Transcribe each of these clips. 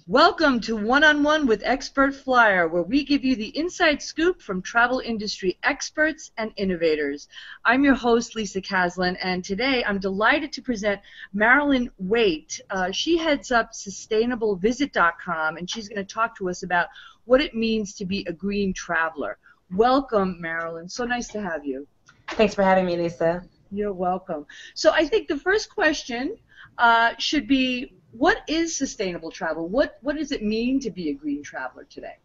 Welcome to One-on-One with Expert Flyer, where we give you the inside scoop from travel industry experts and innovators. I'm your host, Lisa Caslin, and today I'm delighted to present Marilyn Waite. She heads up SustainableVisit.com, and she's going to talk to us about what it means to be a green traveler. Welcome, Marilyn. So nice to have you. Thanks for having me, Lisa. You're welcome. So I think the first question should be, what is sustainable travel? What does it mean to be a green traveler today?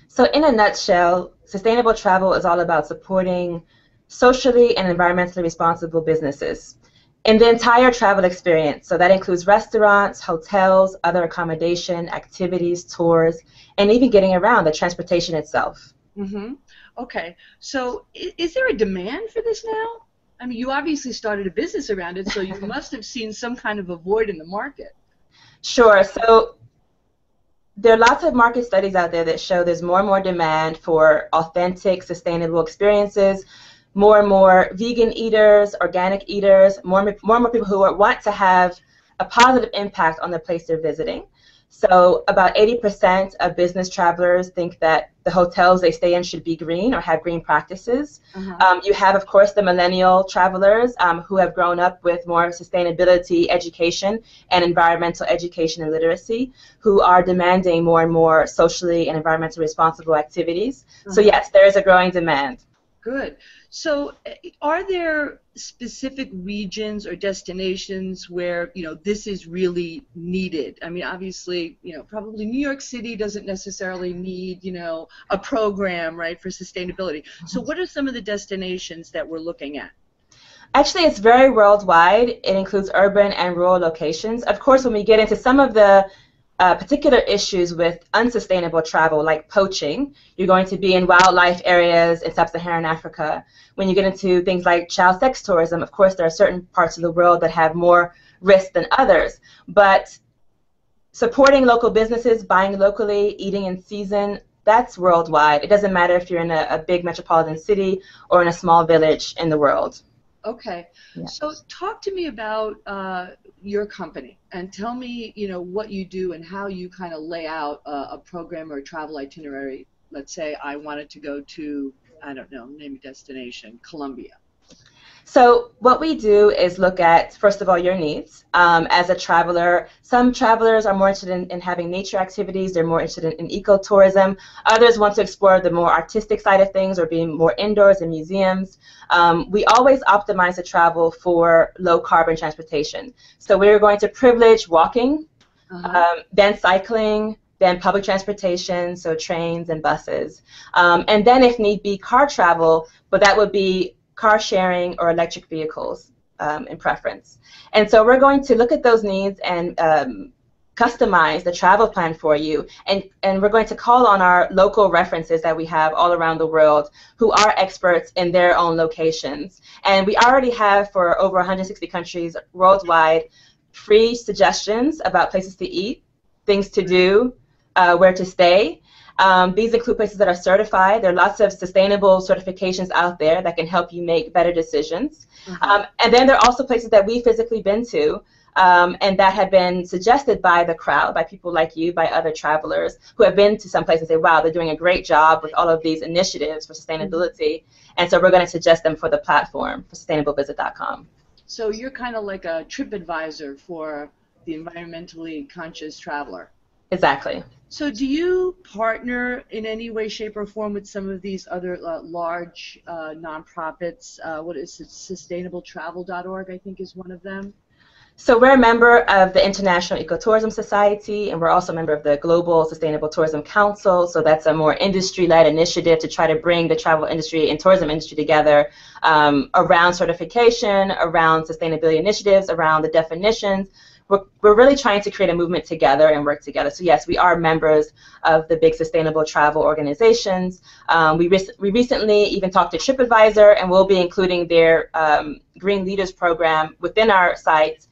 So in a nutshell, sustainable travel is all about supporting socially and environmentally responsible businesses in the entire travel experience. So that includes restaurants, hotels, other accommodation, activities, tours, and even getting around, the transportation itself. Mm-hmm. Okay. So is there a demand for this now? I mean, you obviously started a business around it, so you must have seen some kind of a void in the market. Sure. So there are lots of market studies out there that show there's more and more demand for authentic, sustainable experiences, more and more vegan eaters, organic eaters, more and more people who want to have a positive impact on the place they're visiting. So about 80% of business travelers think that the hotels they stay in should be green or have green practices. You have, of course, the millennial travelers who have grown up with more sustainability education and environmental education and literacy, who are demanding more and more socially and environmentally responsible activities. So yes, there is a growing demand. Good. So are there specific regions or destinations where, this is really needed? I mean, obviously, probably New York City doesn't necessarily need, a program, right, for sustainability. So what are some of the destinations that we're looking at? Actually, it's very worldwide. It includes urban and rural locations. Of course, when we get into some of the particular issues with unsustainable travel, like poaching, you're going to be in wildlife areas in sub-Saharan Africa. When you get into things like child sex tourism, of course, there are certain parts of the world that have more risk than others. But supporting local businesses, buying locally, eating in season, that's worldwide. It doesn't matter if you're in a big metropolitan city or in a small village in the world. Okay. Yeah. So talk to me about your company and tell me, what you do and how you kind of lay out a program or a travel itinerary. Let's say I wanted to go to, I don't know, name a destination, Colombia. So what we do is look at, first of all, your needs. As a traveler, some travelers are more interested in having nature activities. They're more interested in ecotourism. Others want to explore the more artistic side of things or being more indoors in museums. We always optimize the travel for low carbon transportation. So we're going to privilege walking, then cycling, then public transportation, so trains and buses. And then if need be, car travel, but that would be car sharing or electric vehicles in preference. And so we're going to look at those needs and customize the travel plan for you. And we're going to call on our local references that we have all around the world who are experts in their own locations. And we already have, for over 160 countries worldwide, free suggestions about places to eat, things to do, where to stay. These include places that are certified. There are lots of sustainable certifications out there that can help you make better decisions. And then there are also places that we've physically been to and that have been suggested by the crowd, by people like you, by other travelers who have been to some place and say, wow, they're doing a great job with all of these initiatives for sustainability. And so we're going to suggest them for the platform for SustainableVisit.com. So you're kind of like a trip advisor for the environmentally conscious traveler. Exactly. So do you partner in any way, shape, or form with some of these other large nonprofits? What is it? SustainableTravel.org, I think, is one of them. So we're a member of the International Ecotourism Society, and we're also a member of the Global Sustainable Tourism Council. So that's a more industry-led initiative to try to bring the travel industry and tourism industry together around certification, around sustainability initiatives, around the definitions. We're really trying to create a movement together and work together. So yes, we are members of the big sustainable travel organizations. We recently even talked to TripAdvisor, and we'll be including their Green Leaders program within our sites.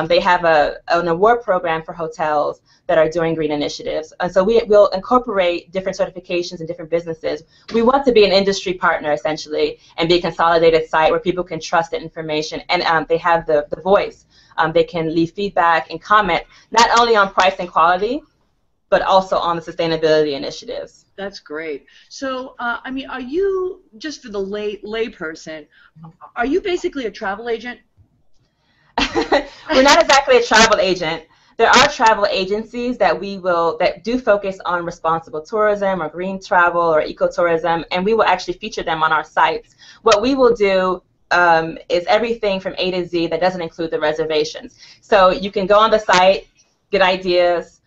They have an award program for hotels that are doing green initiatives. And so we'll incorporate different certifications and different businesses. We want to be an industry partner, essentially, and be a consolidated site where people can trust the information, and they have the voice. They can leave feedback and comment not only on price and quality, but also on the sustainability initiatives. That's great. So, I mean, are you, just for the lay person, are you basically a travel agent? We're not exactly a travel agent. There are travel agencies that do focus on responsible tourism or green travel or ecotourism, and we will actually feature them on our sites. What we will do is everything from A to Z that doesn't include the reservations. So you can go on the site, get ideas,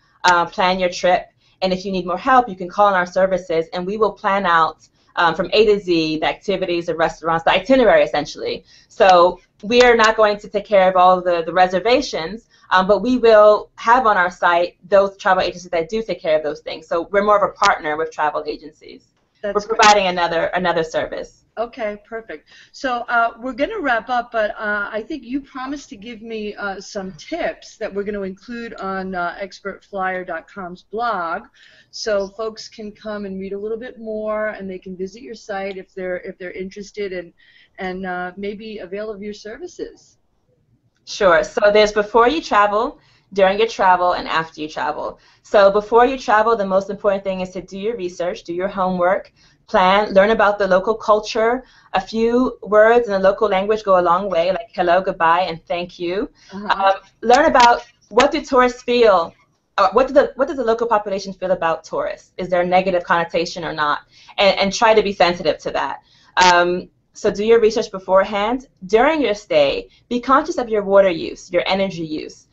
plan your trip, and if you need more help, you can call on our services, and we will plan out from A to Z the activities, the restaurants, the itinerary essentially. So we are not going to take care of all the reservations, but we will have on our site those travel agencies that do take care of those things. So we're more of a partner with travel agencies. We're providing another service. Okay, perfect. So we're going to wrap up, but I think you promised to give me some tips that we're going to include on ExpertFlyer.com's blog, so folks can come and read a little bit more, and they can visit your site if they're interested and maybe avail of your services. Sure. So there's before you travel, during your travel, and after you travel. So before you travel, the most important thing is to do your research, do your homework, plan, learn about the local culture. A few words in the local language go a long way, like hello, goodbye, and thank you. Learn about what do tourists feel. What does the local population feel about tourists? Is there a negative connotation or not? And try to be sensitive to that. So do your research beforehand. During your stay, be conscious of your water use, your energy use.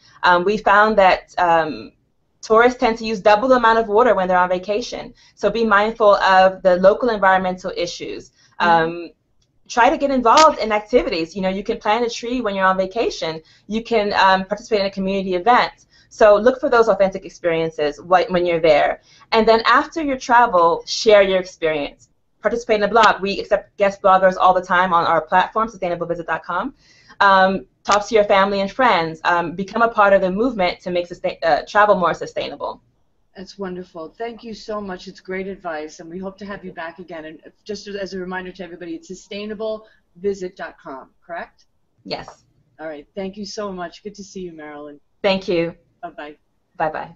We found that tourists tend to use double the amount of water when they're on vacation. So be mindful of the local environmental issues. Try to get involved in activities. You know, you can plant a tree when you're on vacation. You can participate in a community event. So look for those authentic experiences when you're there. And then after your travel, share your experience. Participate in a blog. We accept guest bloggers all the time on our platform, sustainablevisit.com. Talk to your family and friends. Become a part of the movement to make travel more sustainable. That's wonderful. Thank you so much. It's great advice, and we hope to have you back again. And just as a reminder to everybody, it's sustainablevisit.com, correct? Yes. All right. Thank you so much. Good to see you, Marilyn. Thank you. Bye-bye. Bye-bye.